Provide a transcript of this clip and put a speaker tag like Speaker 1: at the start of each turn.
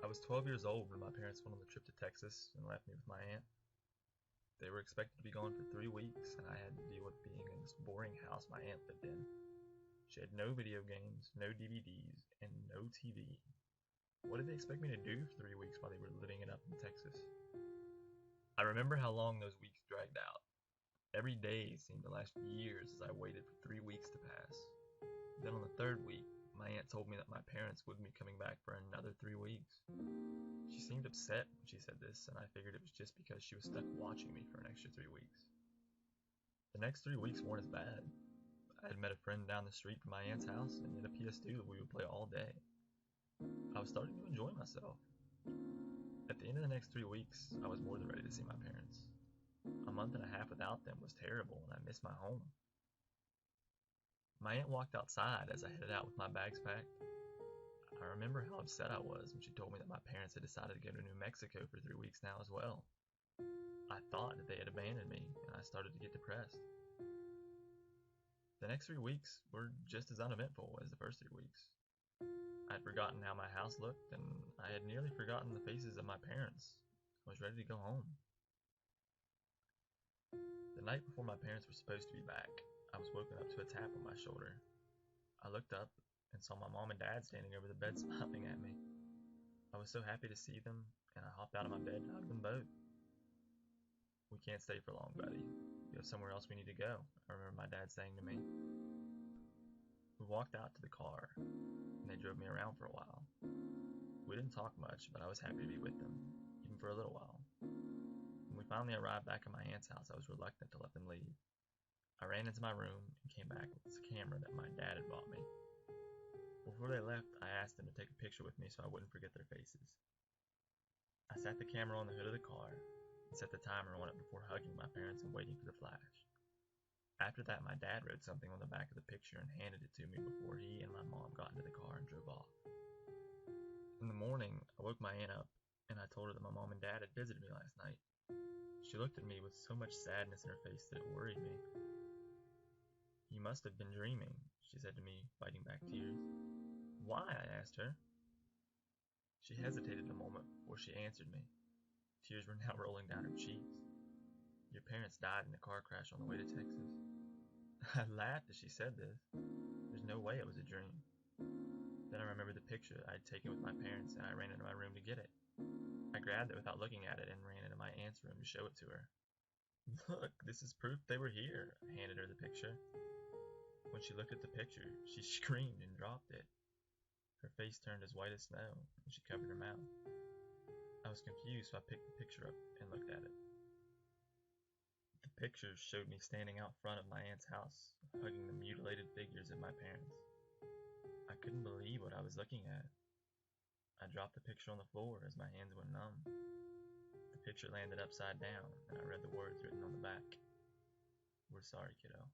Speaker 1: I was 12 years old when my parents went on the trip to Texas and left me with my aunt. They were expected to be gone for 3 weeks, and I had to deal with being in this boring house my aunt lived in. She had no video games, no DVDs, and no TV. What did they expect me to do for 3 weeks while they were living it up in Texas? I remember how long those weeks dragged out. Every day seemed to last years as I waited for 3 weeks to pass. Then on the third week, my aunt told me that my parents wouldn't be coming back for another 3 weeks. She seemed upset when she said this, and I figured it was just because she was stuck watching me for an extra 3 weeks. The next 3 weeks weren't as bad. I had met a friend down the street from my aunt's house and had a PS2 that we would play all day. I was starting to enjoy myself. At the end of the next 3 weeks, I was more than ready to see my parents. A month and a half without them was terrible, and I missed my home. My aunt walked outside as I headed out with my bags packed. I remember how upset I was when she told me that my parents had decided to go to New Mexico for 3 weeks now as well. I thought that they had abandoned me, and I started to get depressed. The next 3 weeks were just as uneventful as the first 3 weeks. I had forgotten how my house looked, and I had nearly forgotten the faces of my parents. I was ready to go home. The night before my parents were supposed to be back, I was woken up to a tap on my shoulder. I looked up and saw my mom and dad standing over the bed smiling at me. I was so happy to see them, and I hopped out of my bed and hugged them both. "We can't stay for long, buddy. We have somewhere else we need to go," I remember my dad saying to me. We walked out to the car, and they drove me around for a while. We didn't talk much, but I was happy to be with them, even for a little while. When we finally arrived back at my aunt's house, I was reluctant to let them leave. I ran into my room and came back with this camera that my dad had bought me. Before they left, I asked them to take a picture with me so I wouldn't forget their faces. I sat the camera on the hood of the car and set the timer on it before hugging my parents and waiting for the flash. After that, my dad wrote something on the back of the picture and handed it to me before he and my mom got into the car and drove off. In the morning, I woke my aunt up, and I told her that my mom and dad had visited me last night. She looked at me with so much sadness in her face that it worried me. "You must have been dreaming," she said to me, fighting back tears. "Why?" I asked her. She hesitated a moment before she answered me. Tears were now rolling down her cheeks. "Your parents died in a car crash on the way to Texas." I laughed as she said this. There's no way it was a dream. Then I remembered the picture I had taken with my parents, and I ran into my room to get it. I grabbed it without looking at it and ran into my aunt's room to show it to her. "Look, this is proof they were here," I handed her the picture. When she looked at the picture, she screamed and dropped it. Her face turned as white as snow, and she covered her mouth. I was confused, so I picked the picture up and looked at it. The picture showed me standing out front of my aunt's house, hugging the mutilated figures of my parents. I couldn't believe what I was looking at. I dropped the picture on the floor as my hands went numb. The picture landed upside down, and I read the words written on the back. "We're sorry, kiddo."